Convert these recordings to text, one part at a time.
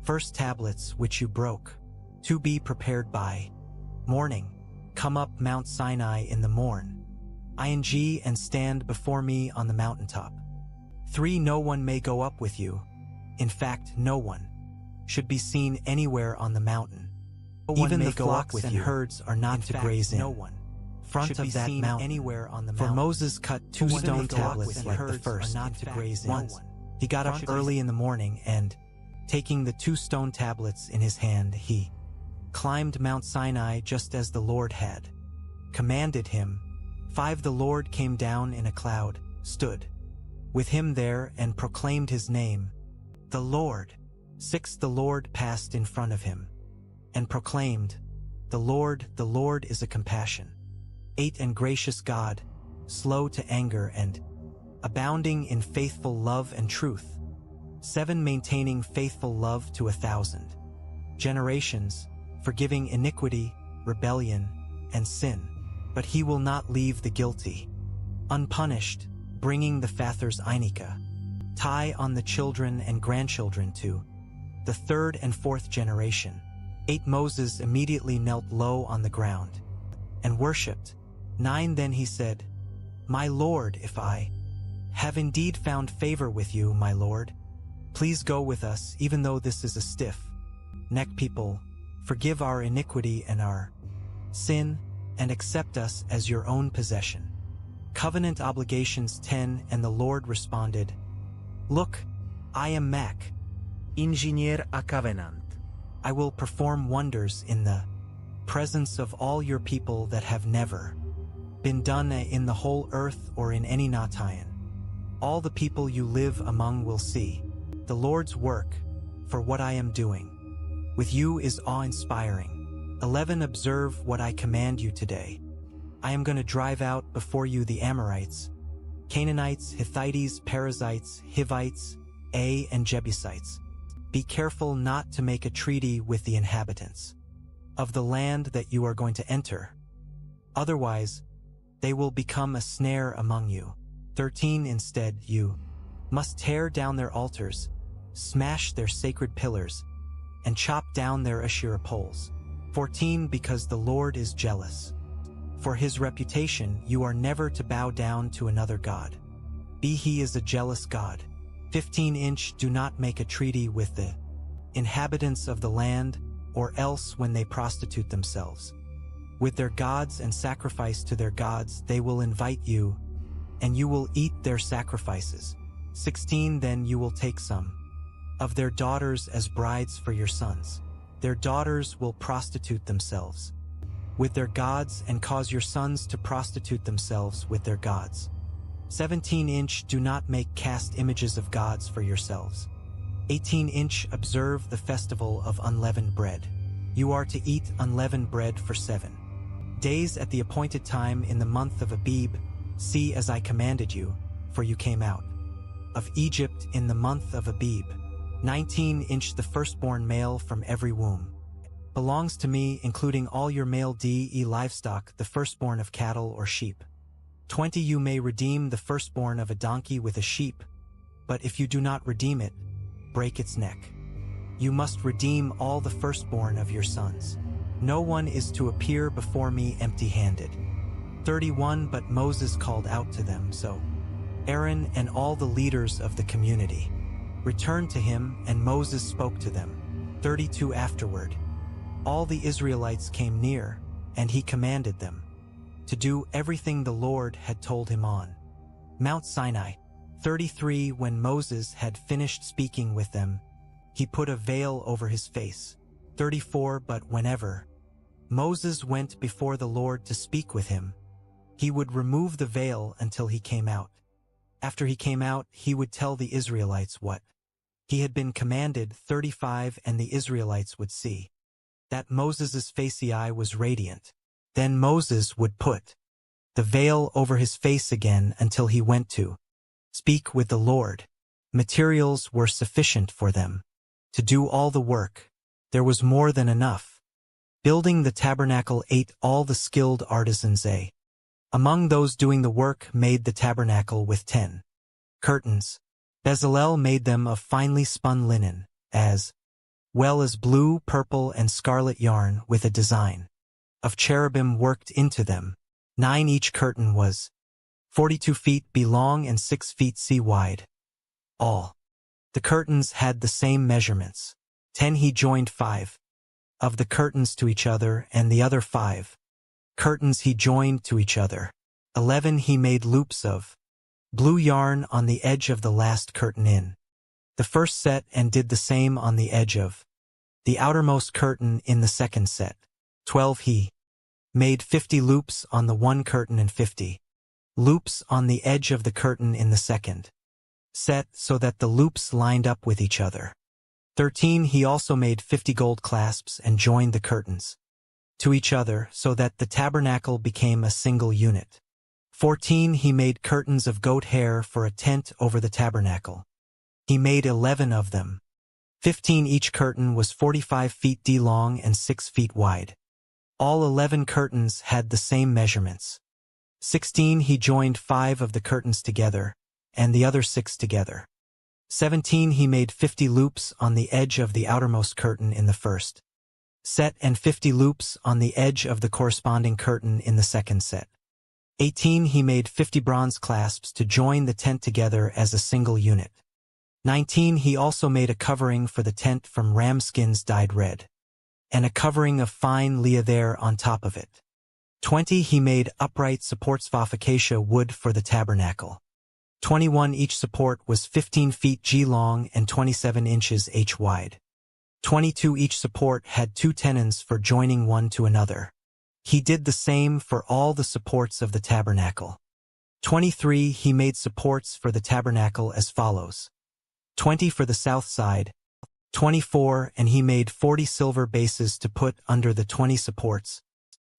First tablets which you broke, to be prepared by morning. Come up Mount Sinai in the morn, and stand before me on the mountaintop. 3. No one may go up with you. In fact, no one should be seen anywhere on the mountain. Even the flocks and herds are not to graze in. No one front of that mountain anywhere on the mountain. For Moses cut 2 stone tablets like the first, not to graze in. He got up early in the morning and, taking the 2 stone tablets in his hand, he climbed Mount Sinai just as the Lord had commanded him. 5. The Lord came down in a cloud, stood with him there, and proclaimed his name, the Lord. 6. The Lord passed in front of him and proclaimed, the Lord is a compassion. 8. And gracious God, slow to anger and abounding in faithful love and truth. 7. Maintaining faithful love to 1,000 generations, forgiving iniquity, rebellion, and sin. But he will not leave the guilty unpunished, bringing the fathers Einika, tie on the children and grandchildren to the 3rd and 4th generation. 8. Moses immediately knelt low on the ground and worshipped. 9. Then he said, My Lord, if I have indeed found favor with you, my Lord, please go with us, even though this is a stiff-necked people. Forgive our iniquity and our sin, and accept us as your own possession. Covenant obligations. 10. And the Lord responded, Look, I am Mac, Engineer a Covenant. I will perform wonders in the presence of all your people that have never been done in the whole earth or in any nation. All the people you live among will see the Lord's work, for what I am doing with you is awe-inspiring. 11. Observe what I command you today. I am going to drive out before you the Amorites, Canaanites, Hittites, Perizzites, Hivites, and Jebusites. Be careful not to make a treaty with the inhabitants of the land that you are going to enter. Otherwise, they will become a snare among you. 13. Instead, you must tear down their altars, smash their sacred pillars, and chop down their Asherah poles. 14. Because the Lord is jealous for his reputation, you are never to bow down to another god. He is a jealous God. 15. Do not make a treaty with the inhabitants of the land, or else when they prostitute themselves with their gods and sacrifice to their gods, they will invite you, and you will eat their sacrifices. 16. Then you will take some of their daughters as brides for your sons. Their daughters will prostitute themselves with their gods and cause your sons to prostitute themselves with their gods. 17. Do not make cast images of gods for yourselves. 18. Observe the festival of unleavened bread. You are to eat unleavened bread for 7 days at the appointed time in the month of Abib. See as I commanded you, for you came out of Egypt in the month of Abib. 19. The firstborn male from every womb belongs to me, including all your male livestock, the firstborn of cattle or sheep. 20. You may redeem the firstborn of a donkey with a sheep, but if you do not redeem it, break its neck. You must redeem all the firstborn of your sons. No one is to appear before me empty-handed. 31. But Moses called out to them, so Aaron and all the leaders of the community returned to him, and Moses spoke to them. 32. Afterward, all the Israelites came near, and he commanded them to do everything the Lord had told him on Mount Sinai. 33. When Moses had finished speaking with them, he put a veil over his face. 34. But whenever Moses went before the Lord to speak with him, he would remove the veil until he came out. After he came out, he would tell the Israelites what he had been commanded. 35. And the Israelites would see that Moses's face was radiant. Then Moses would put the veil over his face again until he went to speak with the Lord. Materials were sufficient for them to do all the work. There was more than enough. Building the tabernacle. 8. All the skilled artisans among those doing the work made the tabernacle with 10 curtains. Bezalel made them of finely spun linen, as well as blue, purple, and scarlet yarn with a design of cherubim worked into them. 9 each curtain was 42 feet b long and 6 feet c wide. All the curtains had the same measurements. 10 he joined 5 of the curtains to each other, and the other 5 curtains he joined to each other. 11 he made loops of blue yarn on the edge of the last curtain in the first set, and did the same on the edge of the outermost curtain in the second set. 12 he made 50 loops on the one curtain and 50 loops on the edge of the curtain in the second set, so that the loops lined up with each other. 13 he also made 50 gold clasps and joined the curtains to each other, so that the tabernacle became a single unit. 14 he made curtains of goat hair for a tent over the tabernacle. He made 11 of them. 15 each curtain was 45 feet d long and 6 feet wide. All 11 curtains had the same measurements. 16 he joined 5 of the curtains together, and the other 6 together. 17 he made 50 loops on the edge of the outermost curtain in the first set, and 50 loops on the edge of the corresponding curtain in the second set. 18 he made 50 bronze clasps to join the tent together as a single unit. 19 he also made a covering for the tent from ram skins dyed red, and a covering of fine leather on top of it. 20 he made upright supports of acacia wood for the tabernacle. 21 each support was 15 feet g long and 27 inches h wide. 22 each support had 2 tenons for joining one to another. He did the same for all the supports of the tabernacle. 23 he made supports for the tabernacle as follows: 20 for the south side, 24, and he made 40 silver bases to put under the 20 supports,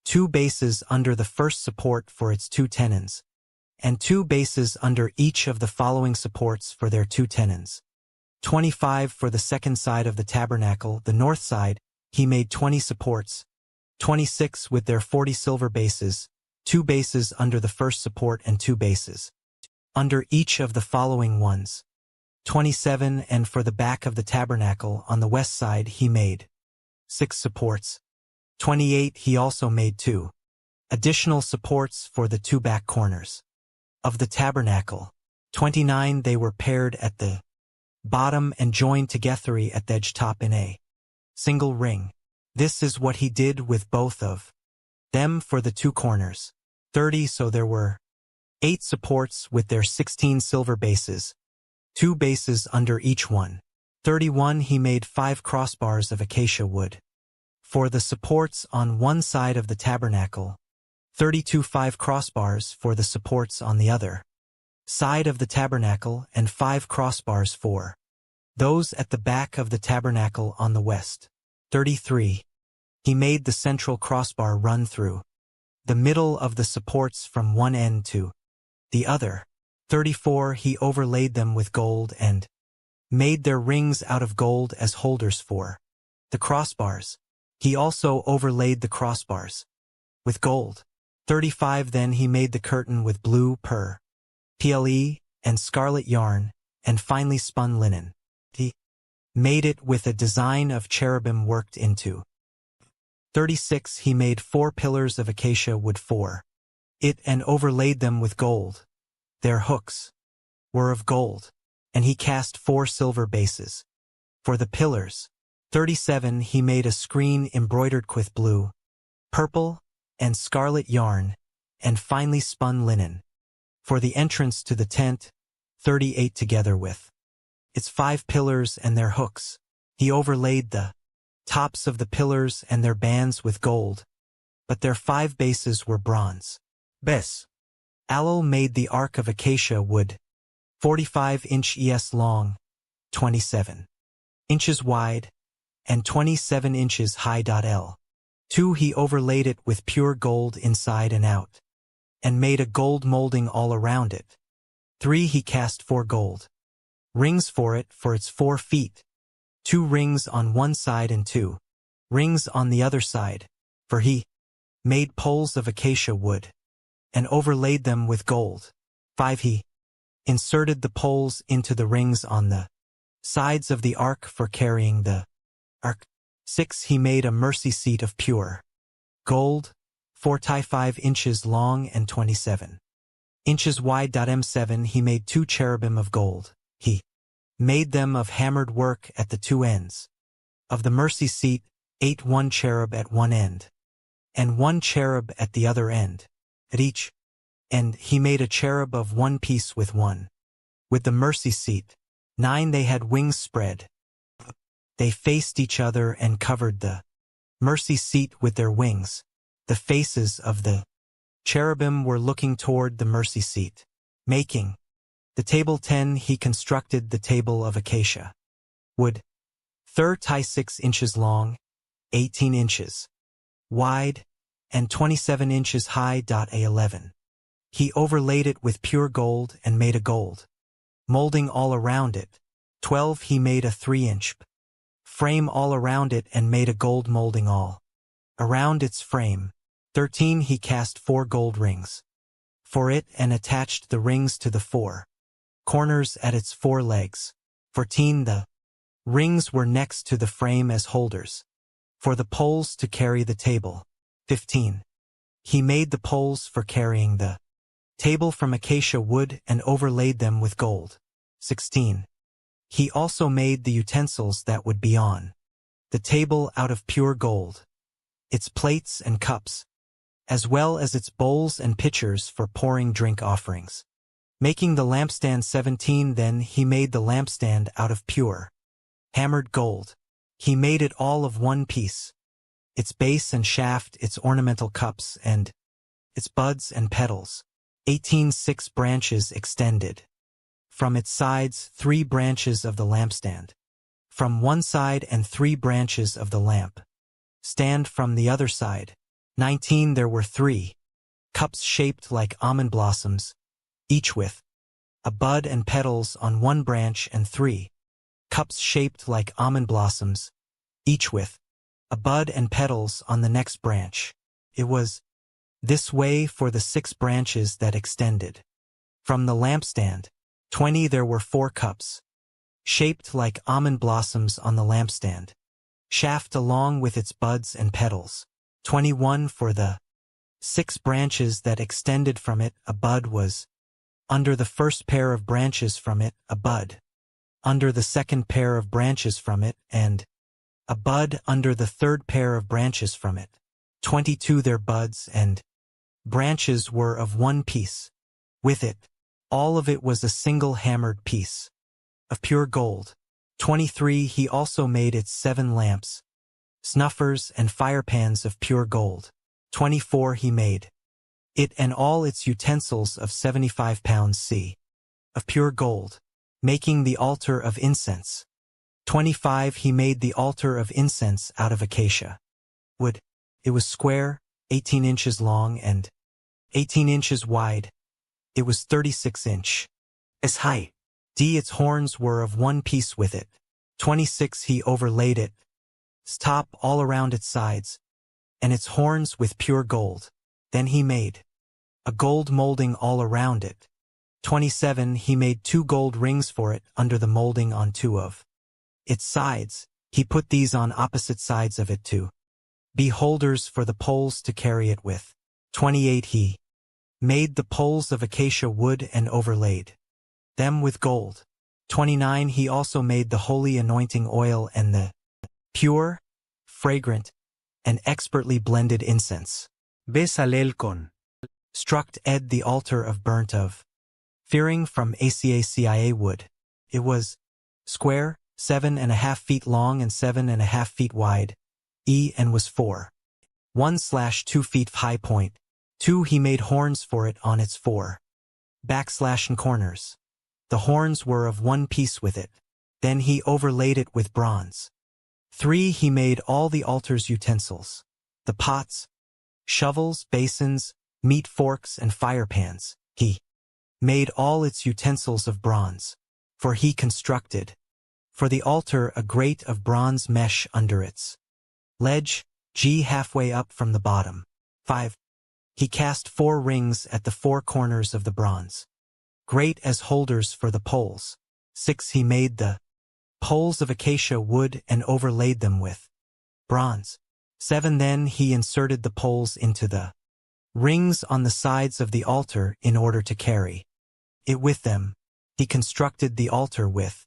2 bases under the first support for its 2 tenons, and 2 bases under each of the following supports for their 2 tenons. 25 for the second side of the tabernacle, the north side, he made 20 supports, 26 with their 40 silver bases, 2 bases under the first support and 2 bases under each of the following ones. 27, and for the back of the tabernacle on the west side he made 6 supports. 28 he also made 2 additional supports for the 2 back corners of the tabernacle. 29 they were paired at the bottom and joined together at the edge top in a single ring. This is what he did with both of them for the 2 corners. 30 so there were 8 supports with their 16 silver bases, 2 bases under each one. 31 he made 5 crossbars of acacia wood for the supports on one side of the tabernacle. 32 5 crossbars for the supports on the other side of the tabernacle, and 5 crossbars for those at the back of the tabernacle on the west. 33 he made the central crossbar run through the middle of the supports from one end to the other. 34 he overlaid them with gold and made their rings out of gold as holders for the crossbars. He also overlaid the crossbars with gold. 35 then he made the curtain with blue ple and scarlet yarn and finely spun linen. He made it with a design of cherubim worked into. 36 he made 4 pillars of acacia wood for it and overlaid them with gold. Their hooks were of gold, and he cast 4 silver bases for the pillars. 37 he made a screen embroidered with blue, purple, and scarlet yarn, and finely spun linen for the entrance to the tent. 38 together with its 5 pillars and their hooks. He overlaid the tops of the pillars and their bands with gold, but their 5 bases were bronze. Bes. Alel made the ark of acacia wood, 45-inch es long, 27 inches wide, and 27 inches high. L. 2 he overlaid it with pure gold inside and out, and made a gold molding all around it. 3 he cast 4 gold rings for it for its 4 feet, 2 rings on one side and 2 rings on the other side, for he made poles of acacia wood and overlaid them with gold. 5 he inserted the poles into the rings on the sides of the ark for carrying the Arc. 6. He made a mercy seat of pure gold, 4 inches long and 27 inches wide. M7. He made 2 cherubim of gold. He made them of hammered work at the 2 ends of the mercy seat, 8. 1 cherub at one end, and 1 cherub at the other end. At each end he made a cherub of 1 piece with the mercy seat. 9. They had wings spread. They faced each other and covered the mercy seat with their wings. The faces of the cherubim were looking toward the mercy seat. Making the table. 10. He constructed the table of acacia wood, 36 inches long, 18 inches wide, and 27 inches high. A11. He overlaid it with pure gold and made a gold molding all around it. 12. He made a 3-inch frame all around it and made a gold molding all around its frame. 13. He cast 4 gold rings for it and attached the rings to the 4 corners at its 4 legs. 14. The rings were next to the frame as holders for the poles to carry the table. 15. He made the poles for carrying the table from acacia wood and overlaid them with gold. 16. He also made the utensils that would be on the table out of pure gold, its plates and cups, as well as its bowls and pitchers for pouring drink offerings. Making the lampstand. 17. Then he made the lampstand out of pure hammered gold. He made it all of 1 piece, its base and shaft, its ornamental cups, and its buds and petals. 18. 6 branches extended from its sides, 3 branches of the lampstand from one side and 3 branches of the lamp stand from the other side. 19. There were 3 cups shaped like almond blossoms, each with a bud and petals on one branch, and 3 cups shaped like almond blossoms, each with a bud and petals on the next branch. It was this way for the 6 branches that extended from the lampstand. 20. There were 4 cups shaped like almond blossoms on the lampstand shaft along with its buds and petals. 21. For the 6 branches that extended from it, a bud was under the first pair of branches from it, a bud under the second pair of branches from it, and a bud under the third pair of branches from it. 22. Their buds and branches were of 1 piece with it. All of it was a single hammered piece of pure gold. 23. He also made its 7 lamps, snuffers, and firepans of pure gold. 24. He made it and all its utensils of 75 pounds c of pure gold, making the altar of incense. 25. He made the altar of incense out of acacia wood. It was square, 18 inches long and 18 inches wide. It was 36 inches high. Its horns were of 1 piece with it. 26. He overlaid its top all around its sides, and its horns with pure gold. Then he made a gold molding all around it. 27. He made 2 gold rings for it under the molding on 2 of its sides. He put these on opposite sides of it to be holders for the poles to carry it with. 28. He made the poles of acacia wood and overlaid them with gold. 29. He also made the holy anointing oil and the pure, fragrant, and expertly blended incense. Bezalel con struck Ed the altar of burnt of fearing from acacia wood. It was square, 7.5 feet long and 7.5 feet wide, and was 1/2 feet high. 2. He made horns for it on its 4 and corners. The horns were of 1 piece with it. Then he overlaid it with bronze. 3. He made all the altar's utensils, the pots, shovels, basins, meat forks, and firepans. He made all its utensils of bronze, for he constructed for the altar a grate of bronze mesh under its ledge, halfway up from the bottom. 5. He cast 4 rings at the 4 corners of the bronze grate as holders for the poles. 6. He made the poles of acacia wood and overlaid them with bronze. 7 Then he inserted the poles into the rings on the sides of the altar in order to carry it with them. He constructed the altar with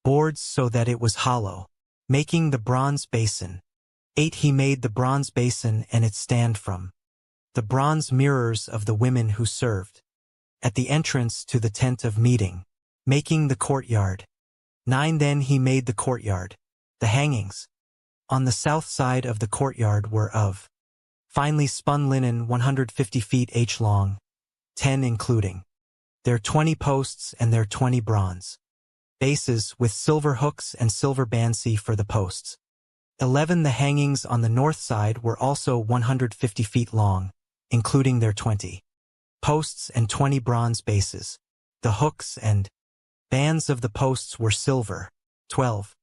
boards so that it was hollow, making the bronze basin. 8 He made the bronze basin and its stand from the bronze mirrors of the women who served at the entrance to the tent of meeting, making the courtyard. 9 Then he made the courtyard. The hangings on the south side of the courtyard were of finely spun linen 150 feet each long, 10 including their 20 posts and their 20 bronze bases with silver hooks and silver bands for the posts. 11 The hangings on the north side were also 150 feet long, including their 20 posts and 20 bronze bases. The hooks and bands of the posts were silver. 12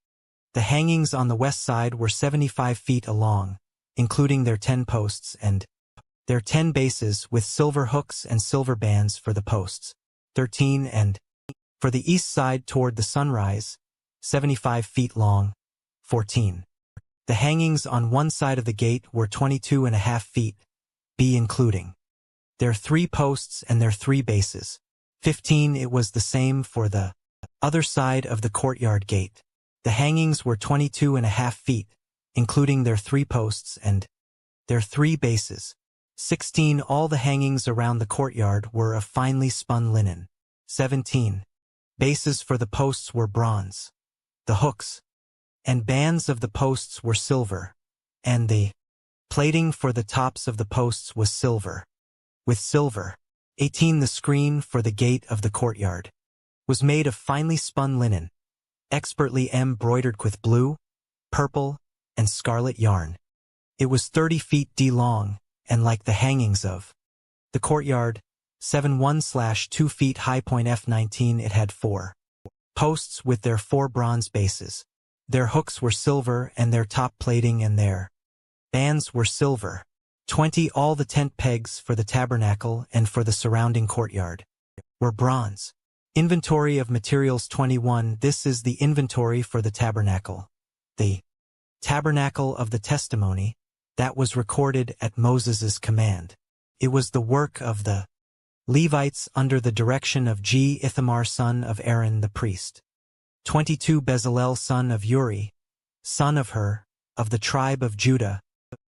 The hangings on the west side were 75 feet long, including their 10 posts and their 10 bases with silver hooks and silver bands for the posts. 13 And for the east side toward the sunrise, 75 feet long. 14 The hangings on one side of the gate were 22.5 feet, b including their 3 posts and their 3 bases. 15 It was the same for the other side of the courtyard gate. The hangings were 22.5 feet, including their 3 posts and their 3 bases. 16 All the hangings around the courtyard were of finely spun linen. 17 Bases for the posts were bronze. The hooks and bands of the posts were silver, and the plating for the tops of the posts was silver. With silver. 18 The screen for the gate of the courtyard was made of finely spun linen, expertly embroidered with blue, purple, and scarlet yarn. It was 30 feet long, and like the hangings of the courtyard, 7.1/2 feet high. F19 It had 4 posts with their 4 bronze bases. Their hooks were silver and their top plating and their bands were silver. 20 All the tent pegs for the tabernacle and for the surrounding courtyard were bronze. Inventory of materials. 21 This is the inventory for the tabernacle. The tabernacle of the testimony that was recorded at Moses' command. It was the work of the Levites under the direction of Ithamar son of Aaron the priest. 22 Bezalel son of Uri, son of Hur, of the tribe of Judah,